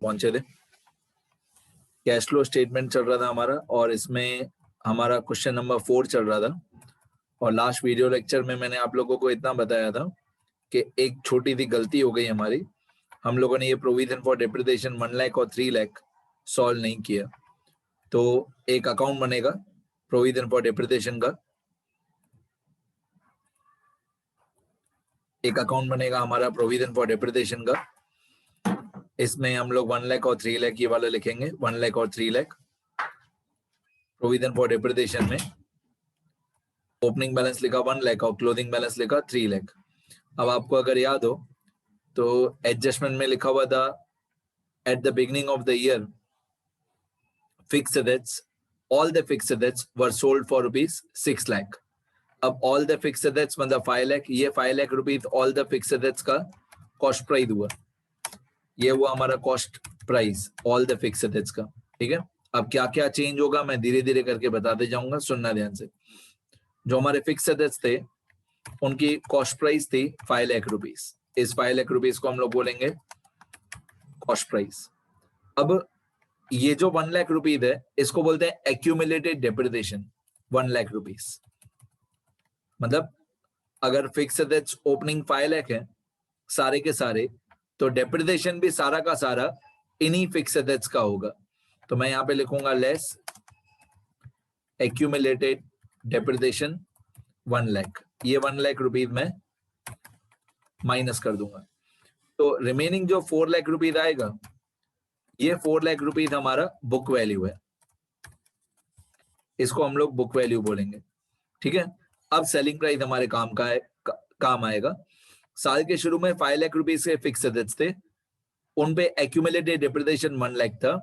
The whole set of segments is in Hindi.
पहुंचे थे। कैश फ्लो स्टेटमेंट चल रहा था हमारा और इसमें हमारा क्वेश्चन नंबर 4 चल रहा था। और लास्ट वीडियो लेक्चर में मैंने आप लोगों को इतना बताया था कि एक छोटी सी गलती हो गई हमारी, हम लोगों ने ये प्रोविजन फॉर डेप्रिसिएशन 1 लाख और 3 लाख सॉल्व नहीं किया। तो एक अकाउंट बनेगा प्रोविजन फॉर डेप्रिसिएशन का, एक अकाउंट बनेगा हमारा प्रोविजन फॉर डेप्रिसिएशन का। इसमें हम लोग 1 लाख और 3 लाख ये वाला लिखेंगे, 1 लाख और 3 लाख। प्रोविजन फॉर डेप्रिसिएशन में ओपनिंग बैलेंस लिखा 1 लाख और क्लोजिंग बैलेंस लिखा 3 लाख। अब आपको अगर याद हो तो एडजस्टमेंट में लिखा हुआ था at the beginning of the year fixed assets, all the fixed assets were sold for ₹6 lakh. अब ऑल द फिक्स्ड एसेट्स मतलब 5 लाख, ये 5 lakh rupees all the fixed assets का कॉस्ट प्राइस हुआ, ये हुआ हमारा cost price all the fixed assets का। ठीक है, अब क्या क्या चेंज होगा मैं धीरे धीरे करके बताते जाऊंगा, सुनना ध्यान से। जो हमारे फिक्स्ड एसेट्स थे उनकी कॉस्ट प्राइस थी 5 लाख रुपीज, इस 5 लाख रुपीज को हम लोग बोलेंगे कॉस्ट प्राइस। अब ये जो 1 लाख रुपीज है इसको बोलते हैं एक्यूमुलेटेड डेप्रिसिएशन 1 लाख रुपीज। मतलब अगर फिक्स्ड एसेट्स ओपनिंग 5 लाख है सारे के सारे, तो डेप्रिसिएशन भी सारा का सारा इन्हीं फिक्स्ड एसेट्स का होगा। तो मैं यहां पे लिखूंगा लेस एक्यूमुलेटेड डेप्रिसिएशन 1 लाख, ये 1 लाख रुपीज में माइनस कर दूंगा। तो रिमेनिंग जो 4 लाख रुपीज आएगा, ये 4 लाख रुपीज हमारा बुक वैल्यू है, इसको हम लोग बुक वैल्यू बोलेंगे। ठीक है, अब सेलिंग प्राइस हमारे काम आएगा। साल के शुरू में 5 लाख रुपीज के फिक्स एसेट्स थे, उन पे एक्यूमुलेटेड डेप्रिसिएशन 1 लाख था।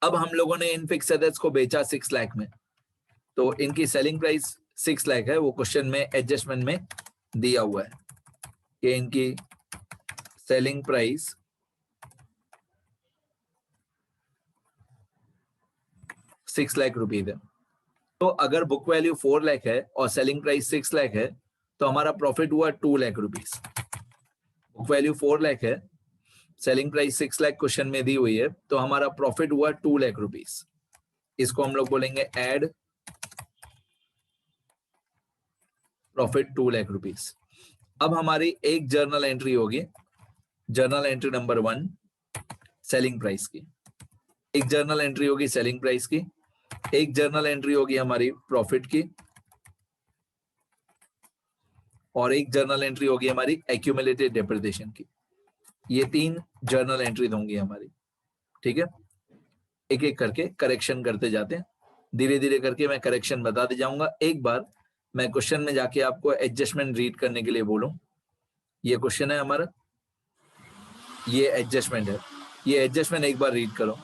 अब हम लोगों ने इन फिक्स एसेट्स को बेचा 6 लाख में, तो इनकी सेलिंग प्राइस 6 लाख है। वो क्वेश्चन में एडजस्टमेंट में दिया हुआ है कि इनकी सेलिंग प्राइस 6 लाख रुपीज है। तो अगर बुक वैल्यू 4 लाख है और सेलिंग प्राइस 6 लाख है तो हमारा प्रॉफिट हुआ 2 lakh rupees. Book value 4 lakh है, सेलिंग प्राइस 6 लाख क्वेश्चन में दी हुई है, तो हमारा प्रॉफिट हुआ 2 लाख रुपीज। इसको हम लोग बोलेंगे एड प्रॉफिट 2 लाख रुपीज। अब हमारी एक जर्नल एंट्री होगी, journal entry number 1 selling price की, एक जर्नल एंट्री होगी सेलिंग प्राइस की, एक जर्नल एंट्री होगी हमारी प्रॉफिट की, और एक जर्नल एंट्री होगी हमारी एक्यूमुलेटेड डेप्रिसिएशन की। ये 3 जर्नल एंट्रीज होंगी हमारी। ठीक है, एक एक करके करेक्शन करते जाते हैं, धीरे धीरे करके मैं करेक्शन बताते जाऊंगा। एक बार मैं क्वेश्चन में जाके आपको एडजस्टमेंट रीड करने के लिए बोलूं, ये क्वेश्चन है हमारा, ये एडजस्टमेंट है, ये एडजस्टमेंट एक बार रीड करो।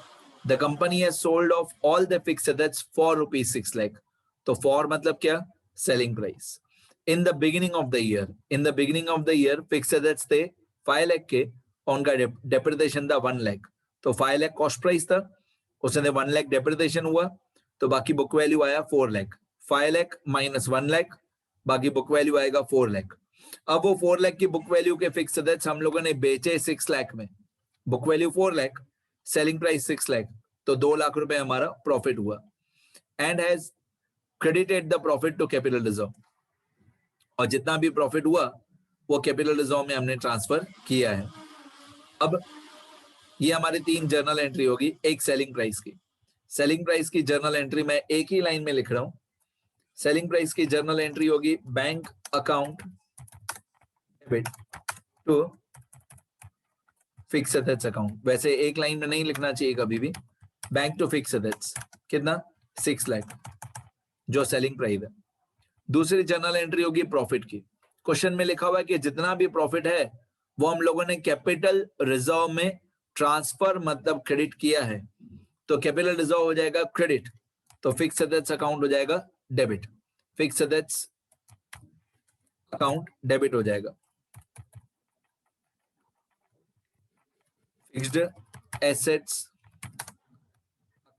The company has sold off all the fixed assets for ₹6 lakh. तो फॉर मतलब क्या, selling price. In the beginning of the year, in the beginning of the year fixed assets थे 5 लाख के और उनका डेप्रिसिएशन था 1 लाख। तो 5 लाख कॉस्ट प्राइस था, उसने 1 लाख डेप्रिसिएशन हुआ, तो बाकी बुक वैल्यू आया 4 लाख। 5 लाख माइनस 1 लाख, बाकी बुक वैल्यू आएगा 4 लाख। अब वो 4 लाख की बुक वैल्यू के फिक्स्ड एसेट्स हम लोगों ने बेचे 6 लाख में, book value 4 lakh, selling price 6 lakh, तो 2 लाख रुपए हमारा प्रॉफिट हुआ। And has credited the profit to capital reserve, और जितना भी प्रॉफिट हुआ वो कैपिटल रिजर्व में हमने ट्रांसफर किया है। अब ये हमारी 3 जर्नल एंट्री होगी एक सेलिंग प्राइस की। सेलिंग प्राइस की जर्नल एंट्री मैं एक ही लाइन में लिख रहा हूं। सेलिंग प्राइस की जर्नल एंट्री होगी bank account debit to fixed assets account. वैसे एक लाइन में नहीं लिखना चाहिए कभी भी। बैंक टू फिक्स्ड एसेट्स कितना, 6 लाख जो सेलिंग प्राइस है। दूसरी जर्नल एंट्री होगी प्रॉफिट की। क्वेश्चन में लिखा हुआ है कि जितना भी प्रॉफिट है वो हम लोगों ने कैपिटल रिजर्व में ट्रांसफर मतलब क्रेडिट किया है, तो कैपिटल रिजर्व हो जाएगा क्रेडिट, तो फिक्स्ड एसेट्स अकाउंट हो जाएगा debit, fixed assets account debit हो जाएगा। फिक्स्ड एसेट्स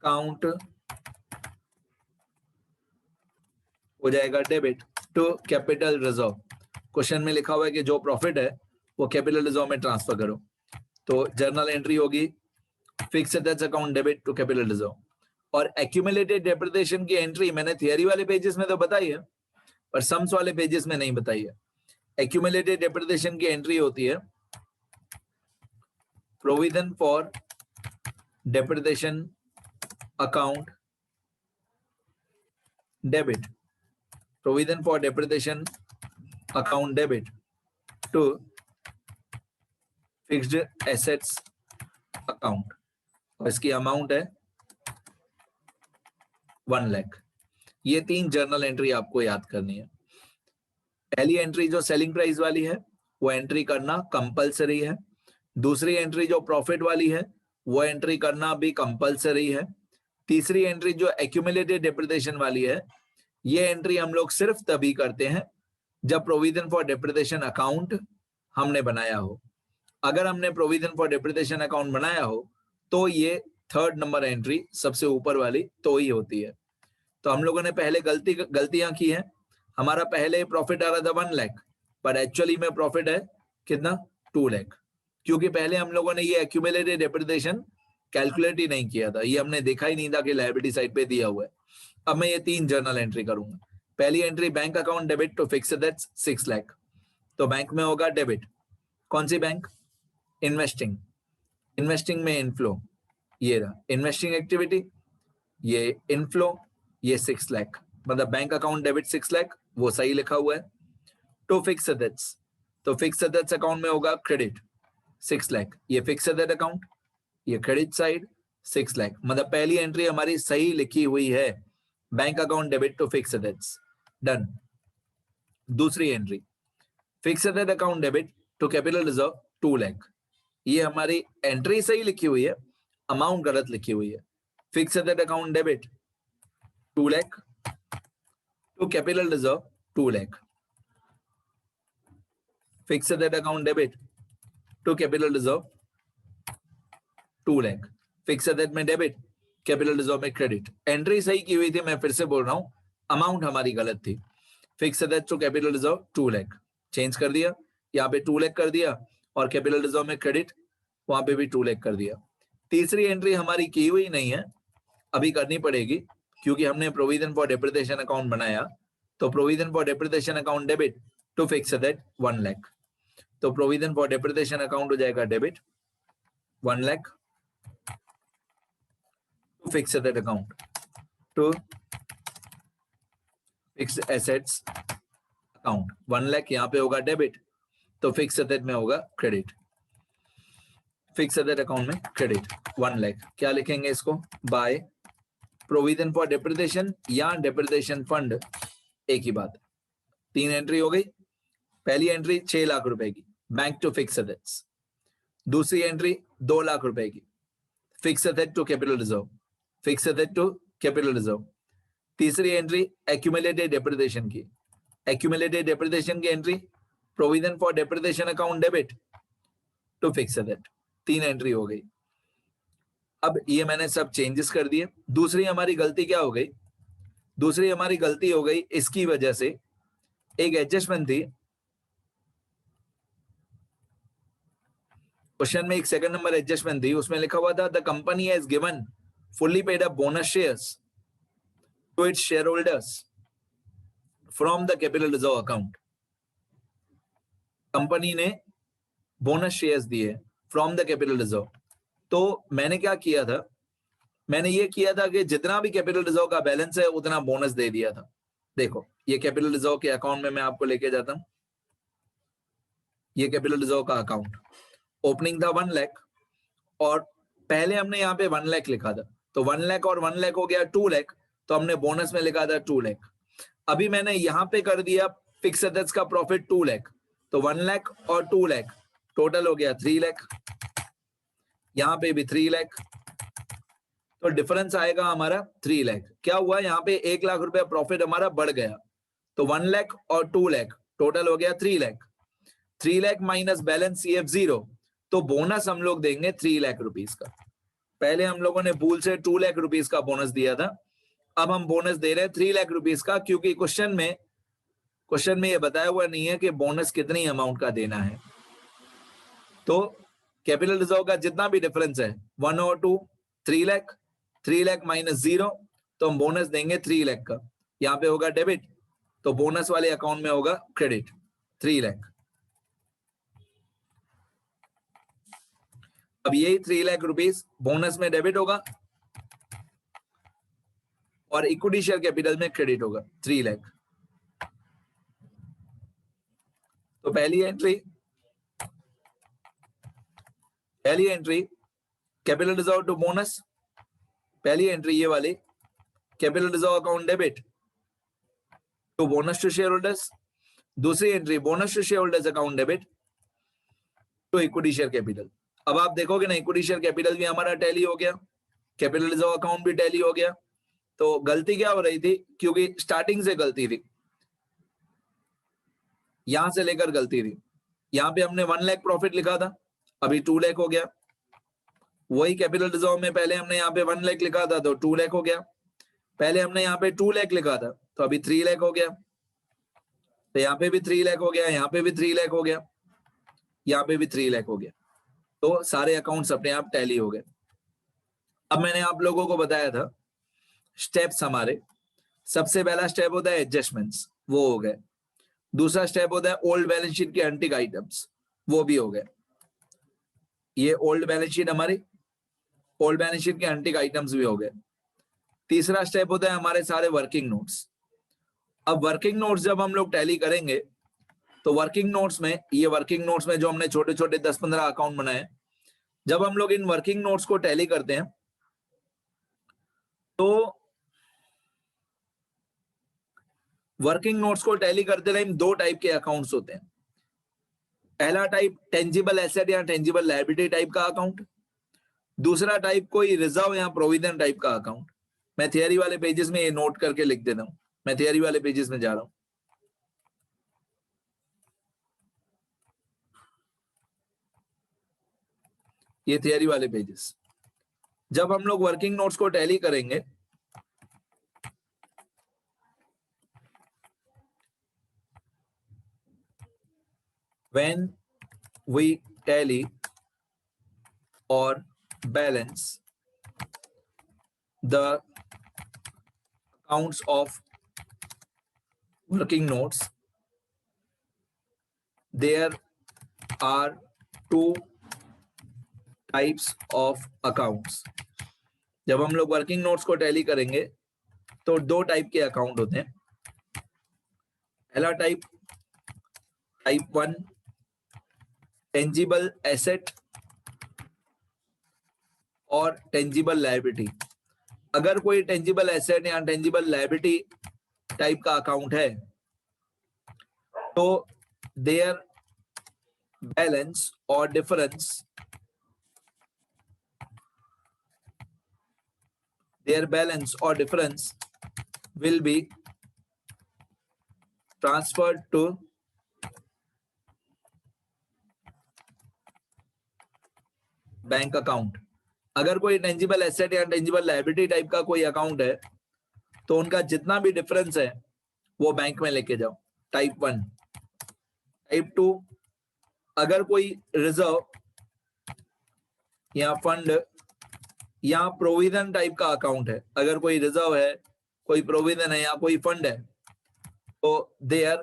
अकाउंट हो जाएगा debit to capital reserve. Question में लिखा हुआ है कि जो प्रॉफिट है वो कैपिटल रिजर्व में ट्रांसफर करो, तो जर्नल एंट्री होगी fix assets account debit to capital reserve. और एक्यूमुलेटेड डेप्रिसिएशन की एंट्री मैंने थियरी वाले पेजेस में तो बताई है, पर सम्स वाले पेजेस में नहीं बताई है। एक्यूमुलेटेड डेप्रिसिएशन की एंट्री होती है provision for depreciation account debit, provision for depreciation account debit to fixed assets account, और इसकी अमाउंट है 1 लाख। ये 3 जर्नल एंट्री आपको याद करनी है। पहली एंट्री जो सेलिंग प्राइस वाली है वो एंट्री करना कंपलसरी है। दूसरी एंट्री जो प्रॉफिट वाली है वो एंट्री करना भी कंपलसरी है। तीसरी एंट्री जो एक्यूमुलेटेड डेप्रिसिएशन वाली है, ये एंट्री हम लोग सिर्फ तभी करते हैं जब प्रोविजन फॉर डेप्रिसिएशन अकाउंट हमने बनाया हो। अगर हमने प्रोविजन फॉर डेप्रिसिएशन अकाउंट बनाया हो तो ये 3rd नंबर एंट्री सबसे ऊपर वाली तो ही होती है। तो हम लोगों ने पहले गलतियां की हैं। हमारा पहले प्रॉफिट आ रहा था 1 लाख, पर एक्चुअली में प्रॉफिट है कितना, 2 लाख, क्योंकि पहले हम लोगों ने ये एक्यूमुलेटेड डेप्रिसिएशन कैलकुलेट ही नहीं किया था, ये हमने देखा ही नहीं था कि लायबिलिटी साइड पे दिया हुआ है। अब मैं ये 3 जर्नल एंट्री करूंगा। पहली entry bank account debit to fix assets 6 lakh, तो बैंक में होगा डेबिट। कौन सी बैंक, इन्वेस्टिंग, इन्वेस्टिंग में इनफ्लो, ये रहा इन्वेस्टिंग एक्टिविटी, ये इनफ्लो, ये 6 लाख, मतलब बैंक अकाउंट डेबिट 6 लाख, वो सही लिखा हुआ है। टू फिक्स एसेट्स, तो फिक्स एसेट्स अकाउंट में होगा क्रेडिट 6 लाख, ये फिक्स एसेट अकाउंट, ये क्रेडिट साइड 6 लाख, मतलब पहली एंट्री हमारी सही लिखी हुई है, bank account debit to fix assets, done. दूसरी entry fix asset account debit to capital reserve 2 lakh, ये हमारी एंट्री सही लिखी हुई है, अमाउंट गलत लिखी हुई है। Fix asset account debit 2 lakh to capital reserve 2 lakh, fix asset account debit to capital reserve 2 lakh, fix asset में डेबिट, कैपिटल रिजर्व में क्रेडिट। एंट्री सही की हुई थी, मैं फिर से बोल रहा हूं, अमाउंट हमारी गलत थी। Fix asset to capital reserve 2 lakh change कर दिया, यहाँ पे 2 लाख कर दिया, और कैपिटल रिजर्व में क्रेडिट वहां पे भी 2 लाख कर दिया। तीसरी एंट्री हमारी की हुई नहीं है, अभी करनी पड़ेगी, क्योंकि हमने प्रोविजन फॉर डेप्रिसिएशन अकाउंट बनाया। तो provision for depreciation account debit to fix asset 1 lakh, तो प्रोविजन फॉर डेप्रिसिएशन अकाउंट हो जाएगा debit 1 lakh to fix asset account to fix assets account 1 lakh, यहाँ पे होगा डेबिट, तो फिक्स एसेट में होगा क्रेडिट, फिक्स एसेट अकाउंट में क्रेडिट 1 लाख। क्या लिखेंगे इसको, बाय प्रोविजन फॉर डेप्रिसिएशन या डेप्रिसिएशन फंड, एक ही बात। 3 एंट्री हो गई। पहली एंट्री 6 लाख रुपए की, बैंक टू फिक्स एसेट्स। दूसरी एंट्री 2 लाख रुपए की, fix asset to capital reserve, fix asset to capital reserve. तीसरी एंट्री एक्यूमुलेटेड डेप्रिसिएशन की, एक्यूमुलेटेड डेप्रिसिएशन की entry provision for depreciation account debit to fix asset. 3 entry हो गई। अब ये मैंने सब चेंजेस कर दिए। दूसरी हमारी गलती क्या हो गई, दूसरी हमारी गलती हो गई इसकी वजह से, एक एडजस्टमेंट थी क्वेश्चन में, एक 2nd नंबर एडजस्टमेंट थी, उसमें लिखा हुआ था the company has given fully paid up bonus shares to its share holders from the capital reserve account. Company ने बोनस शेयर्स दिए फ्रॉम द कैपिटल रिजर्व। तो मैंने क्या किया था, मैंने ये किया था कि जितना भी कैपिटल रिजर्व का बैलेंस है उतना बोनस दे दिया था। देखो ये कैपिटल रिजर्व के अकाउंट में मैं आपको लेके जाता हूं, ये कैपिटल रिजर्व का अकाउंट, ओपनिंग था 1 लाख, और पहले हमने यहाँ पे 1 लाख लिखा था, तो 1 लाख और 1 लाख हो गया 2 लाख, तो हमने बोनस में लिखा था 2 लाख। अभी मैंने यहाँ पे कर दिया फिक्स एसेट्स का प्रॉफिट 2 लाख, तो 1 लाख और 2 लाख टोटल हो गया 3 लाख, यहाँ पे भी 3 लाख, तो डिफरेंस आएगा हमारा 3 लाख। क्या हुआ, यहाँ पे 1 लाख रुपया प्रॉफिट हमारा बढ़ गया, तो 1 लाख और 2 लाख टोटल हो गया 3 lakh. 3 lakh minus balance CF 0, तो बोनस हम लोग देंगे 3 लाख रुपीस का। पहले हम लोगों ने भूल से 2 लाख रुपीस का बोनस दिया था, अब हम बोनस दे रहे हैं 3 लाख रुपीस का, क्योंकि क्वेश्चन में ये बताया हुआ नहीं है कि बोनस कितनी अमाउंट का देना है। तो कैपिटल रिजर्व का जितना भी डिफरेंस है 1 और 2 3 लाख, 3 लाख माइनस 0 तो हम बोनस देंगे 3 लाख का, यहाँ पे होगा डेबिट तो बोनस वाले अकाउंट में होगा क्रेडिट 3 लाख। अब यही 3 लाख रुपीस बोनस में डेबिट होगा और इक्विटी शेयर कैपिटल में क्रेडिट होगा 3 लाख। तो पहली entry capital reserve to bonus, पहली एंट्री ये वाली capital reserve account debit to bonus to share holders, दूसरी entry bonus to share holders account debit to equity share capital. अब आप देखोगे ना इक्विटी शेयर कैपिटल भी हमारा टैली हो गया, कैपिटल रिजर्व अकाउंट भी टैली हो गया। तो गलती क्या हो रही थी, क्योंकि स्टार्टिंग से गलती थी, यहां से लेकर गलती थी। यहां पे हमने 1 लाख प्रॉफिट लिखा था, अभी 2 लाख हो गया। वही कैपिटल रिजर्व में पहले हमने यहाँ पे 1 लाख लिखा था तो 2 लाख हो गया। पहले हमने यहाँ पे 2 लाख लिखा था तो अभी 3 लाख हो गया। तो यहाँ पे भी 3 लाख हो गया, यहाँ पे भी 3 लाख हो गया, यहाँ पे भी 3 लाख हो गया। तो सारे अकाउंट्स अपने आप टैली हो गए। अब मैंने आप लोगों को बताया था स्टेप्स हमारे, सबसे पहला स्टेप होता है एडजस्टमेंट्स, वो हो गए। दूसरा स्टेप होता है ओल्ड बैलेंस शीट के अनटिक आइटम्स, वो भी हो गए। ये ओल्ड बैलेंस शीट हमारी, ओल्ड बैलेंस शीट के अनटिक आइटम्स भी हो गए। तीसरा स्टेप होता है हमारे सारे वर्किंग नोट्स। अब वर्किंग नोट्स जब हम लोग टैली करेंगे तो वर्किंग नोट्स में, ये वर्किंग नोट्स में जो हमने छोटे छोटे 10-15 अकाउंट बनाए, जब हम लोग इन वर्किंग नोट्स को टैली करते हैं तो वर्किंग नोट्स को टैली करते टाइम 2 टाइप के अकाउंट्स होते हैं। पहला टाइप टेंजिबल एसेट या टेंजिबल लायबिलिटी टाइप का अकाउंट, दूसरा टाइप कोई रिजर्व या प्रोविजन टाइप का अकाउंट। मैं थियरी वाले पेजेस में ये नोट करके लिख देता हूं, मैं थियरी वाले पेजेस में जा रहा हूं। ये थियरी वाले पेजेस, जब हम लोग वर्किंग नोट्स को टैली करेंगे when we tally or balance the accounts of working notes, there are 2 types of accounts। जब हम लोग वर्किंग नोट्स को टैली करेंगे तो 2 टाइप के अकाउंट होते हैं। पहला टाइप 1 टेंजिबल एसेट और टेंजिबल लायबिलिटी। अगर कोई टेंजिबल एसेट या टेंजिबल लायबिलिटी टाइप का अकाउंट है तो देयर बैलेंस और difference, their balance or difference will be transferred to bank account. अगर कोई टेंजिबल एसेट या टेंजिबल लायबिलिटी टाइप का कोई अकाउंट है तो उनका जितना भी डिफरेंस है वो बैंक में लेके जाओ, टाइप 1। टाइप 2, अगर कोई रिजर्व या फंड या प्रोविजन टाइप का अकाउंट है, अगर कोई रिजर्व है, कोई प्रोविजन है या कोई फंड है तो there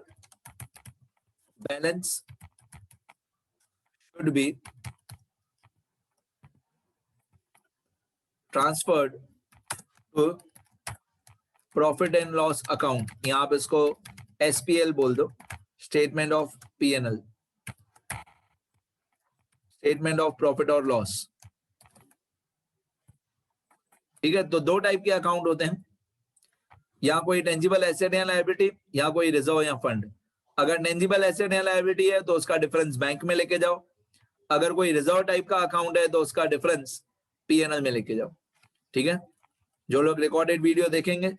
balance should be transferred to profit and loss account. यहां आप इसको SPL बोल दो, statement of P&L, statement of profit और लॉस। ठीक है, तो 2 टाइप के अकाउंट होते हैं, या कोई टेंजिबल एसेट या लायबिलिटी या कोई रिजर्व या फंड। अगर टेंजिबल एसेट या लायबिलिटी है तो उसका डिफरेंस बैंक में लेके जाओ, अगर कोई रिजर्व टाइप का अकाउंट है तो उसका डिफरेंस P&L में लेके जाओ। ठीक है, जो लोग रिकॉर्डेड वीडियो देखेंगे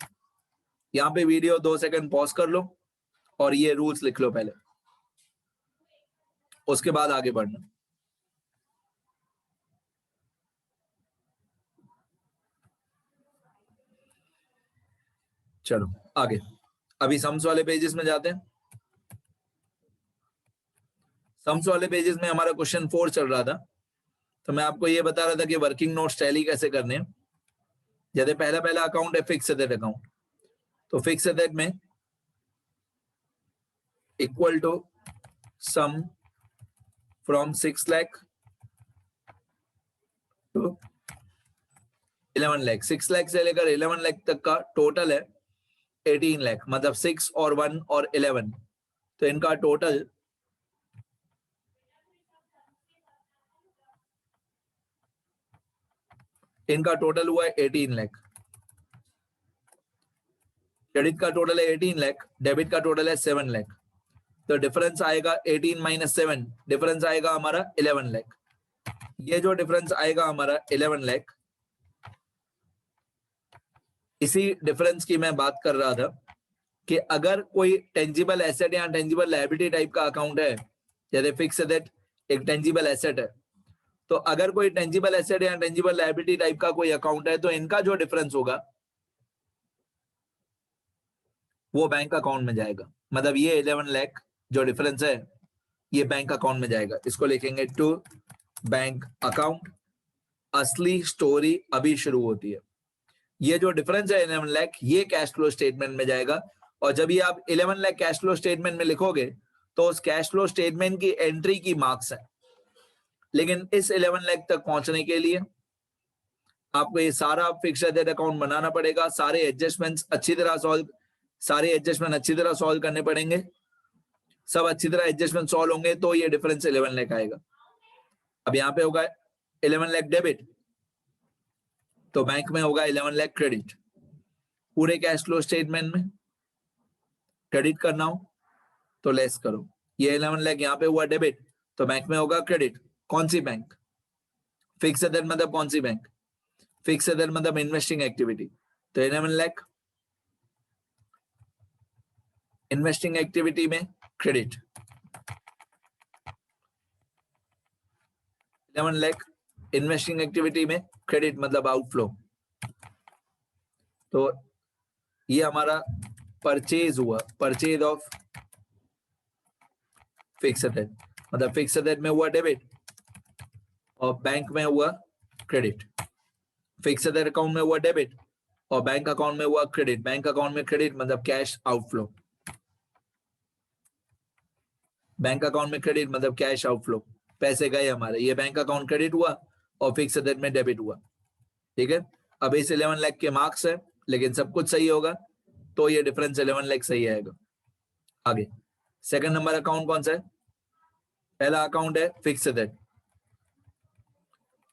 यहाँ पे वीडियो 2 सेकंड पॉज कर लो और ये रूल्स लिख लो पहले, उसके बाद आगे बढ़ना। चलो आगे, अभी सम्स वाले पेजेस में जाते हैं। सम्स वाले पेजेस में हमारा क्वेश्चन 4 चल रहा था। तो मैं आपको ये बता रहा था कि वर्किंग नोट्स टैली कैसे करने हैं। जैसे पहला अकाउंट है फिक्स एसेट अकाउंट, तो फिक्स एसेट में equal to sum from 6 lakh to 11 lakh. 6 lakh से लेकर 11 लाख तक का टोटल है 18 लाख, मतलब 6 और 1 और 11, तो इनका टोटल हुआ है 18 लाख। क्रेडिट का टोटल है 18 लाख, डेबिट का टोटल है 7 लाख, तो डिफरेंस आएगा 18 माइनस 7, डिफरेंस आएगा हमारा 11 लाख। ये जो डिफरेंस आएगा हमारा 11 लाख, इसी डिफरेंस की मैं बात कर रहा था कि अगर कोई टेंजिबल एसेट या टेंजिबल लायबिलिटी टाइप का अकाउंट है, जैसे फिक्स एसेट एक टेंजिबल एसेट है, तो अगर कोई टेंजिबल एसेट या टेंजिबल लायबिलिटी टाइप का कोई अकाउंट है, तो इनका जो डिफरेंस होगा वो बैंक अकाउंट में जाएगा। मतलब ये 11 लाख जो डिफरेंस है ये बैंक अकाउंट में जाएगा। इसको लिखेंगे टू बैंक अकाउंट। असली स्टोरी अभी शुरू होती है। ये जो डिफरेंस है 11 लाख, ये कैश फ्लो स्टेटमेंट में जाएगा, और जब ये आप 11 लाख कैश फ्लो स्टेटमेंट में लिखोगे तो उस कैश फ्लो स्टेटमेंट की एंट्री की मार्क्स है। लेकिन इस 11 लाख तक पहुंचने के लिए आपको ये सारा फिक्स्ड एसेट अकाउंट बनाना पड़ेगा, सारे एडजस्टमेंट्स अच्छी तरह सॉल्व करने पड़ेंगे। सब अच्छी तरह एडजस्टमेंट सॉल्व होंगे तो ये डिफरेंस 11 लाख आएगा। अब यहाँ पे होगा 11 लाख डेबिट, तो बैंक में होगा 11 लाख क्रेडिट। पूरे कैश फ्लो स्टेटमेंट में क्रेडिट करना हो तो लेस करो। ये 11 लाख यहाँ पे हुआ डेबिट, तो बैंक में होगा क्रेडिट। कौन सी बैंक? फिक्स एसेट मतलब कौन सी बैंक? फिक्स एसेट मतलब इन्वेस्टिंग एक्टिविटी, तो 11 लाख इन्वेस्टिंग एक्टिविटी में क्रेडिट, 11 लाख इन्वेस्टिंग एक्टिविटी में क्रेडिट मतलब आउटफ्लो। तो ये हमारा परचेज हुआ, परचेज ऑफ फिक्स एसेट, मतलब फिक्स एसेट में हुआ डेबिट और बैंक में हुआ क्रेडिट। फिक्स एसेट अकाउंट में हुआ डेबिट और बैंक अकाउंट में हुआ क्रेडिट। बैंक अकाउंट में क्रेडिट मतलब कैश आउटफ्लो, बैंक अकाउंट में क्रेडिट मतलब कैश आउटफ्लो, पैसे गए हमारे। ये बैंक अकाउंट क्रेडिट हुआ और फिक्स एसेट में डेबिट हुआ। ठीक है, अब इस 11 लाख के मार्क्स है, लेकिन सब कुछ सही होगा तो ये डिफरेंस 11 लाख सही आएगा। आगे सेकंड नंबर अकाउंट कौन सा है? पहला अकाउंट है फिक्स एसेट,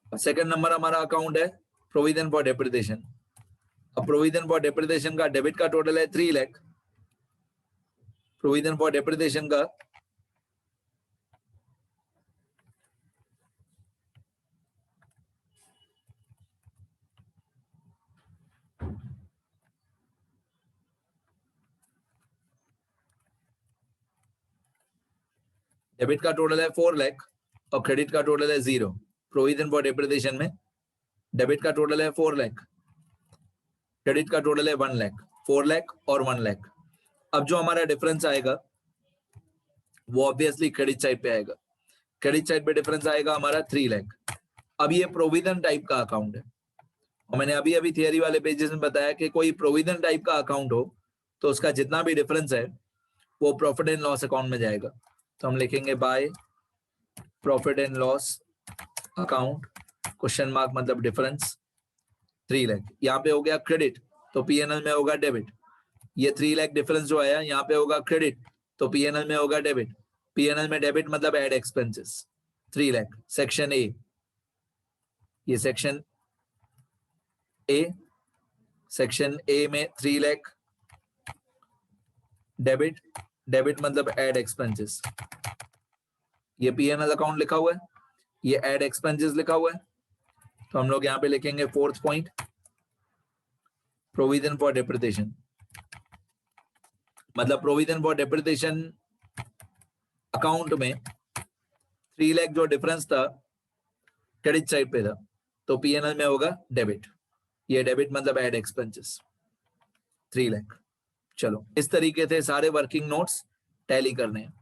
सेकंड नंबर हमारा अकाउंट है प्रोविजन फॉर डेप्रिसिएशन। अब प्रोविजन फॉर डेप्रिसिएशन का डेबिट का टोटल है 3 लाख, प्रोविजन फॉर डेप्रिसिएशन का डेबिट का टोटल है 4 लाख और क्रेडिट का टोटल है 0। प्रोविजन फॉर डेप्रिसिएशन में डेबिट का टोटल है 4 लाख, क्रेडिट का टोटल है 1 लाख, 4 लाख और 1 लाख। अब जो हमारा डिफरेंस आएगा वो ऑब्वियसली क्रेडिट साइड पे आएगा। क्रेडिट साइड पे डिफरेंस आएगा हमारा 3 लाख। अब ये प्रोविजन टाइप का अकाउंट है, और मैंने अभी अभी थियरी वाले पेजेस में बताया कि कोई प्रोविजन टाइप का अकाउंट हो तो उसका जितना भी डिफरेंस है वो प्रॉफिट एंड लॉस अकाउंट में जाएगा। तो हम लिखेंगे by profit and loss account, question mark मतलब डिफरेंस 3 लाख। यहाँ पे हो गया क्रेडिट तो पीएनएल में होगा डेबिट। ये 3 लाख डिफरेंस जो आया यहाँ पे होगा क्रेडिट तो पीएनएल में होगा डेबिट। पीएनएल में डेबिट मतलब add expenses 3 lakh. Section A, ये सेक्शन ए, सेक्शन ए में 3 लाख डेबिट, डेबिट मतलब एड एक्सपेंसेस। ये पीएनएल अकाउंट लिखा हुआ है, ये एड एक्सपेंसेस लिखा हुआ है, तो हम लोग यहाँ पे लिखेंगे fourth point provision for depreciation. मतलब प्रोविजन फॉर डेप्रिसिएशन अकाउंट में 3 लाख जो डिफरेंस था क्रेडिट साइड पे था तो पीएनएल में होगा डेबिट। ये डेबिट मतलब एड एक्सपेंसेस 3 लाख। चलो इस तरीके से सारे वर्किंग नोट्स टैली करने हैं।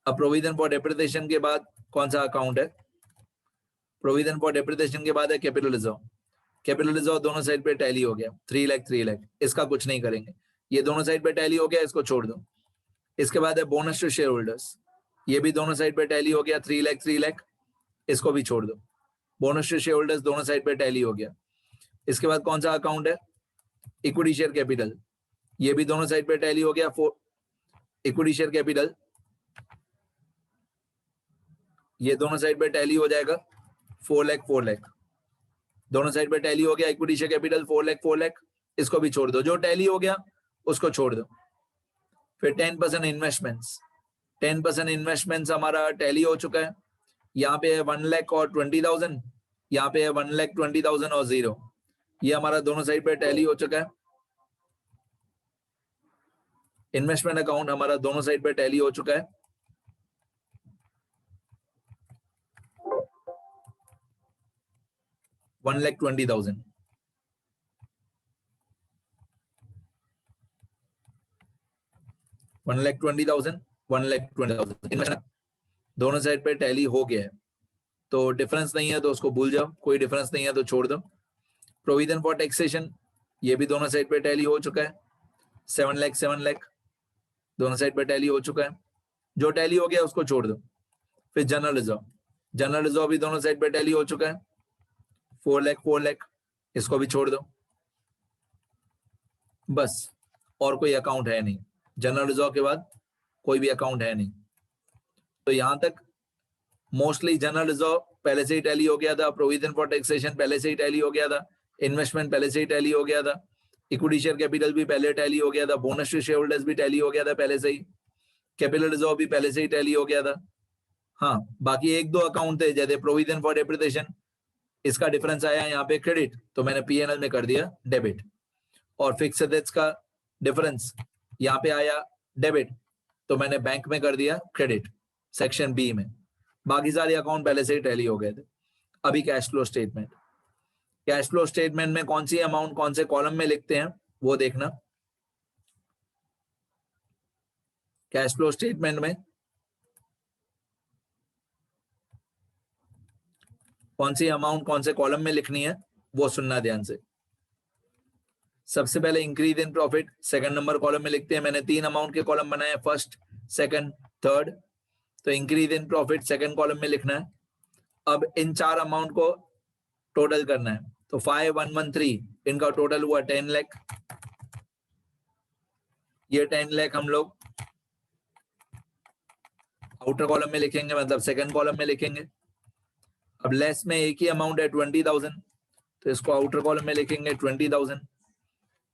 अब प्रोविजन फॉर डेप्रिसिएशन के बाद कौन सा अकाउंट है? प्रोविजन फॉर डेप्रिसिएशन के बाद है कैपिटल रिजर्व। कैपिटल रिजर्व दोनों साइड पे टैली हो गया, 3 लाख 3 लाख, इसका कुछ नहीं करेंगे, ये दोनों साइड पे टैली हो गया, इसको छोड़ दो। इसके बाद है बोनस टू शेयर होल्डर्स, ये भी दोनों साइड पे टैली हो गया, 3 लाख 3 लाख, इसको भी छोड़ दो। बोनस टू शेयर होल्डर्स दोनों साइड पे टैली हो गया। इसके बाद कौन सा अकाउंट है, इक्विटी शेयर कैपिटल, ये भी दोनों साइड पे टैली हो गया। इक्विटी शेयर कैपिटल ये दोनों साइड पे टैली हो जाएगा, 4 लाख 4 लाख, दोनों साइड पे टैली हो गया। Equity share capital 4 lakh 4 lakh, इसको भी छोड़ दो, जो टैली हो गया उसको छोड़ दो। फिर 10% इन्वेस्टमेंट्स, 10% इन्वेस्टमेंट्स हमारा टैली हो चुका है। यहाँ पे है 1 लाख और 20,000, यहाँ पे है 1 लाख 20,000 और 0, ये हमारा दोनों साइड पे टैली हो चुका है। इन्वेस्टमेंट अकाउंट हमारा दोनों साइड पे टैली हो चुका है। $1 लाख 20,000, दोनों साइड पे टैली हो गया है, तो डिफरेंस नहीं है तो उसको भूल जाओ, कोई डिफरेंस नहीं है तो छोड़ दो। प्रोविजन फॉर टैक्सेशन ये भी दोनों साइड पे टैली हो चुका है, 7 लाख 7 लाख, दोनों साइड पे टैली हो चुका है, जो टैली हो गया उसको छोड़ दो। फिर जनरल रिजर्व, जनरल रिजर्व भी दोनों साइड पे टैली हो चुका है, 4 लाख 4 लाख, इसको भी छोड़ दो। बस, और कोई अकाउंट है नहीं, जनरल रिजर्व के बाद कोई भी अकाउंट है नहीं। तो यहां तक मोस्टली जनरल रिजर्व पहले से ही टैली हो गया था, प्रोविजन फॉर टैक्सेशन पहले से ही टैली हो गया था, इन्वेस्टमेंट पहले से ही टैली हो गया था, इक्विटी शेयर कैपिटल भी पहले टैली हो गया था, बोनस टू शेयर होल्डर्स भी टैली हो गया था पहले से ही, कैपिटल रिजर्व भी पहले से ही टैली हो गया था। हाँ, बाकी एक दो अकाउंट थे जैसे प्रोविजन फॉर डेप्रिसिएशन, इसका डिफरेंस आया यहाँ पे क्रेडिट, तो मैंने पीएनएल में कर दिया डेबिट, और फिक्स एसेट्स का डिफरेंस यहाँ पे आया डेबिट, तो मैंने बैंक में कर दिया क्रेडिट सेक्शन बी में। बाकी सारे अकाउंट पहले से ही टैली हो गए थे। अभी cash flow statement, cash flow statement में कौन सी अमाउंट कौन से कॉलम में लिखते हैं वो देखना। कैश फ्लो स्टेटमेंट में कौन सी अमाउंट कौन से कॉलम में लिखनी है वो सुनना ध्यान से। सबसे पहले increase in profit second number column में लिखते हैं। मैंने 3 अमाउंट के कॉलम बनाए, फर्स्ट, सेकंड, थर्ड, तो increase in profit second column में लिखना है। अब इन 4 अमाउंट को टोटल करना है, तो 5113 इनका टोटल हुआ 10 लाख। ये 10 लाख हम लोग आउटर कॉलम में लिखेंगे, मतलब सेकंड कॉलम में लिखेंगे। अब लेस में एक ही अमाउंट है 20,000, तो इसको आउटर कॉलम में लिखेंगे 20,000।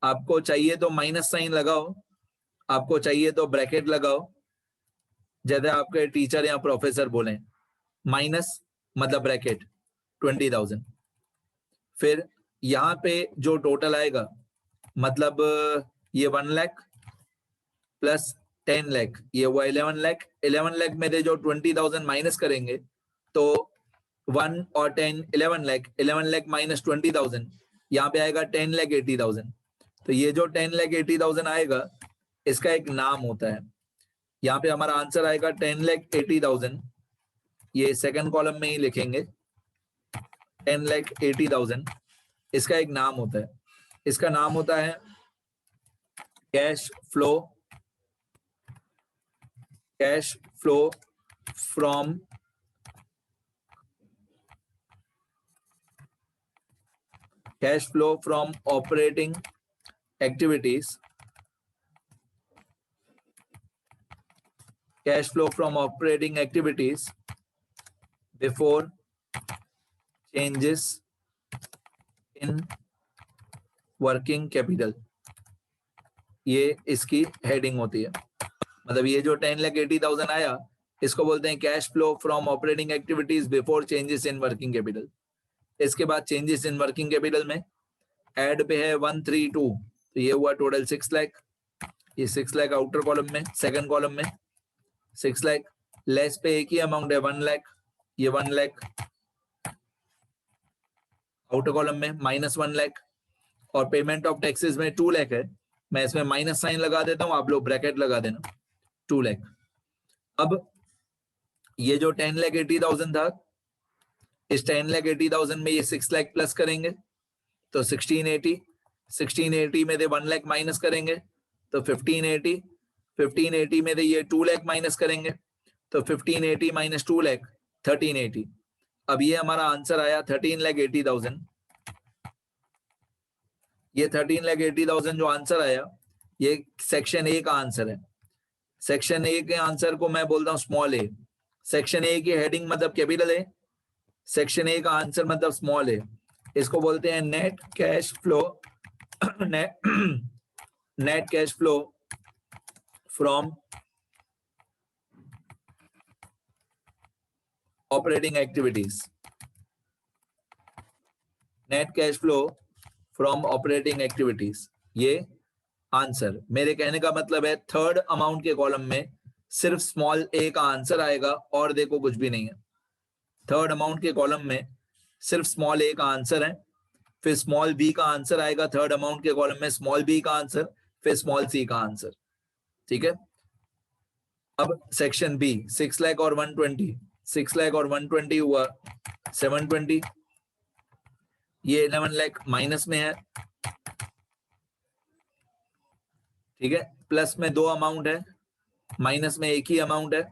आपको चाहिए तो माइनस साइन लगाओ, आपको चाहिए तो ब्रैकेट लगाओ, जैसे आपके टीचर या प्रोफेसर बोले, माइनस मतलब ब्रैकेट 20,000। फिर यहाँ पे जो टोटल आएगा, मतलब ये 1 लाख प्लस 10 लाख, ये हुआ 11 लाख। 11 लाख में से जो 20,000 माइनस करेंगे तो 1 और 10 11 लाख, 11 लाख माइनस 20,000, यहाँ पे आएगा 10 लाख 80,000। तो ये जो 10 लाख 80,000 आएगा, इसका एक नाम होता है। यहाँ पे हमारा आंसर आएगा 10 लाख 80,000, ये सेकंड कॉलम में ही लिखेंगे 10 लाख 80,000। इसका एक नाम होता है, इसका नाम होता है cash flow from operating activities, cash flow from operating activities before changes in working capital। ये इसकी हेडिंग होती है, मतलब ये जो 10 लाख 80,000 आया, इसको बोलते हैं cash flow from operating activities before changes in working capital. इसके बाद चेंजेस इन वर्किंग कैपिटल में ऐड पे है 132, तो ये हुआ टोटल 6 लाख। ये 6 लाख आउटर कॉलम में, सेकंड कॉलम में 6 लाख। लेस पे एक ही अमाउंट है 1 लाख, ये 1 लाख आउटर कॉलम में, माइनस 1 लाख। और पेमेंट ऑफ टैक्सेस में 2 लाख है, मैं इसमें माइनस साइन लगा देता हूं, आप लोग ब्रैकेट लगा देना, 2 लाख। अब ये जो 10 लाख 80,000 था, इस 10,80,000 में ये 6 लाख प्लस करेंगे तो 1680 में से 1 लाख माइनस करेंगे तो 1580 में से ये 2 लाख माइनस करेंगे तो 1580 माइनस 2 लाख 1380। अब ये हमारा आंसर आया 13,80,000। ये 13,80,000 जो आंसर आया ये सेक्शन ए का आंसर है। सेक्शन ए के आंसर को मैं बोलता हूं स्मॉल ए। सेक्शन ए की हेडिंग मतलब कैपिटल ए, सेक्शन ए का आंसर मतलब स्मॉल ए। इसको बोलते हैं net cash flow net cash flow from operating activities. Net cash flow from operating activities, ये आंसर। मेरे कहने का मतलब है थर्ड अमाउंट के कॉलम में सिर्फ स्मॉल ए का आंसर आएगा और देखो कुछ भी नहीं है। थर्ड अमाउंट के कॉलम में सिर्फ स्मॉल ए का आंसर है, फिर स्मॉल बी का आंसर आएगा थर्ड अमाउंट के कॉलम में, स्मॉल बी का आंसर, फिर स्मॉल सी का आंसर। ठीक है। अब सेक्शन बी 6 लाख और 120, 6 लाख और 120 हुआ 720। ये 11 लाख माइनस में है, ठीक है। प्लस में 2 अमाउंट है, माइनस में एक ही अमाउंट है,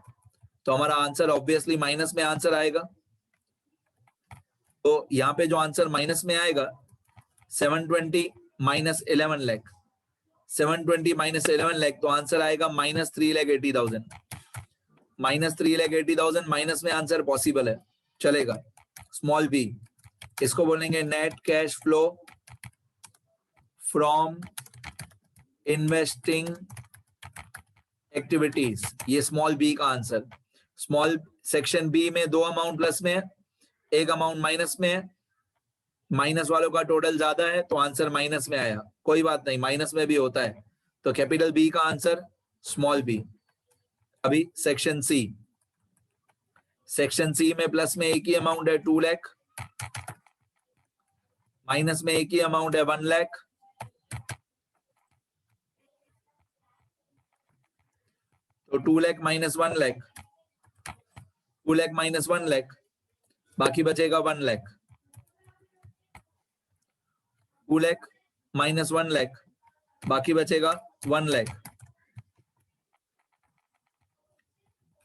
तो हमारा आंसर ऑब्वियसली माइनस में आंसर आएगा। तो यहाँ पे जो आंसर माइनस में आएगा 720 माइनस 11 लाख, 720 माइनस 11 लाख, तो आंसर आएगा माइनस 3,80,000। माइनस 3,80,000 माइनस में आंसर पॉसिबल है, चलेगा। स्मॉल बी, इसको बोलेंगे net cash flow from investing activities, ये स्मॉल बी का आंसर। स्मॉल सेक्शन बी में 2 अमाउंट प्लस में है, एक अमाउंट माइनस में है, माइनस वालों का टोटल ज्यादा है तो आंसर माइनस में आया। कोई बात नहीं, माइनस में भी होता है, तो कैपिटल बी का आंसर स्मॉल बी। अभी सेक्शन सी, सेक्शन सी में प्लस में एक ही अमाउंट है 2 लाख, माइनस में एक ही अमाउंट है 1 लाख, तो 2 लाख माइनस 1 लाख, 2 लाख माइनस 1 लाख, बाकी बचेगा 1 लाख। 2 लाख माइनस 1 लाख, बाकी बचेगा 1 लाख।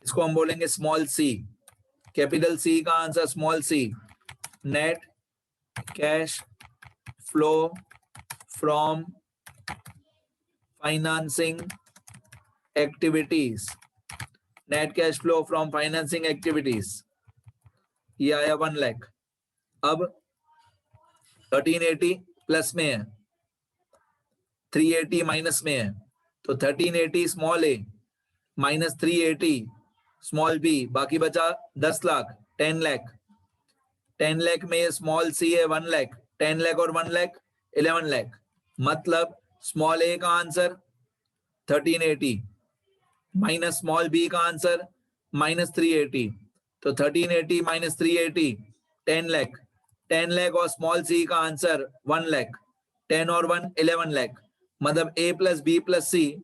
इसको हम बोलेंगे स्मॉल सी। कैपिटल सी का answer small C, net cash flow from financing activities. Net cash flow from financing activities, ये आया 1 लाख। अब 1380 प्लस में है, 380 माइनस में है, तो 1380 स्मॉल ए माइनस 380 स्मॉल बी, बाकी बचा 10 लाख 10 लाख। 10 लाख में स्मॉल सी है 1 लाख, 10 लाख और 1 लाख 11 लाख, मतलब स्मॉल ए का आंसर 1380 माइनस स्मॉल बी का आंसर माइनस 380, तो 1380 माइनस 380 10 लाख, 10 लाख और स्मॉल सी का आंसर 1 लाख, 10 और 1 11 लाख, मतलब ए प्लस बी प्लस सी,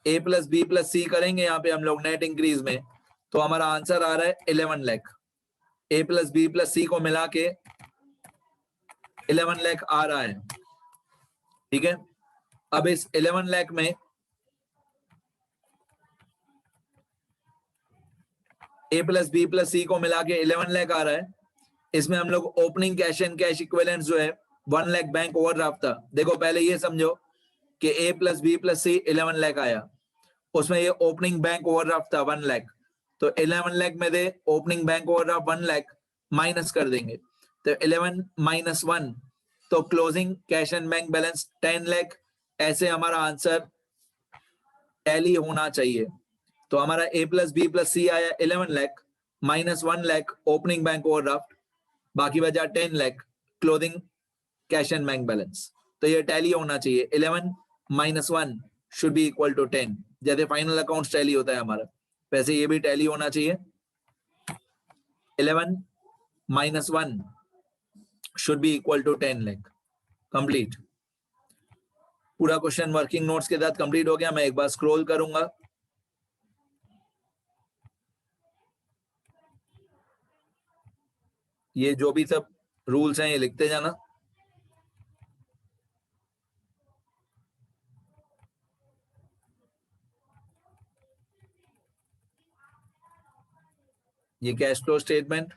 ए प्लस बी प्लस सी करेंगे यहाँ पे हम लोग नेट इंक्रीज में, तो हमारा आंसर आ रहा है 11 लाख। ए प्लस बी प्लस सी को मिला के 11 लाख आ रहा है, ठीक है। अब इस 11 लाख में ए प्लस बी प्लस सी को मिला के 11 लाख आ रहा है। इसमें हम लोग opening cash and cash equivalent जो है 1 लाख बैंक ओवरड्राफ्ट था। देखो पहले ये समझो कि ए प्लस बी प्लस सी 11 लाख आया, उसमें ये ओपनिंग बैंक ओवरड्राफ्ट था 1 लाख, तो 11 लाख में the opening bank overdraft 1 lakh minus कर देंगे, तो 11 माइनस 1, तो closing cash and bank balance 10 lakh. ऐसे हमारा आंसर टैली होना चाहिए। तो हमारा A plus B plus C आया 11 lakh minus 1 lakh opening bank overdraft, बाकी बचा 10 lakh closing cash and bank balance, तो ये टैली होना चाहिए। 11 minus 1 should be equal to 10, जैसे फाइनल अकाउंट्स टैली होता है हमारा, वैसे ये भी टैली होना चाहिए। 11 minus 1 should be equal to 10 lakh. Complete. पूरा क्वेश्चन वर्किंग नोट्स के साथ कंप्लीट हो गया। मैं एक बार स्क्रॉल करूंगा। ये जो भी सब रूल्स हैं ये लिखते जाना। ये कैश फ्लो स्टेटमेंट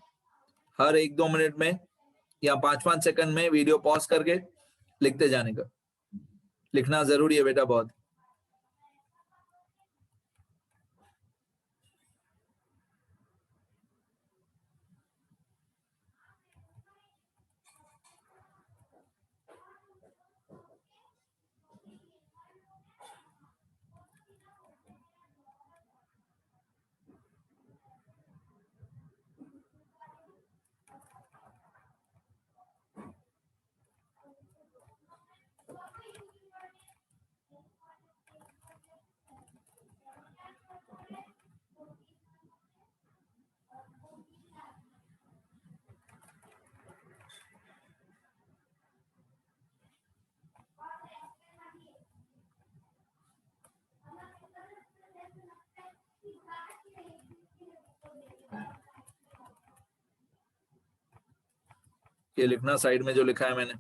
हर 1-2 मिनट में या 5-5 सेकंड में वीडियो पॉज करके लिखते जाने का। लिखना जरूरी है बेटा बहुत। ये लिखना साइड में जो लिखा है मैंने।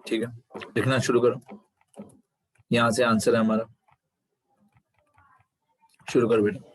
ठीक है, लिखना शुरू करो। यहां से आंसर है हमारा, शुरू करो बेटा।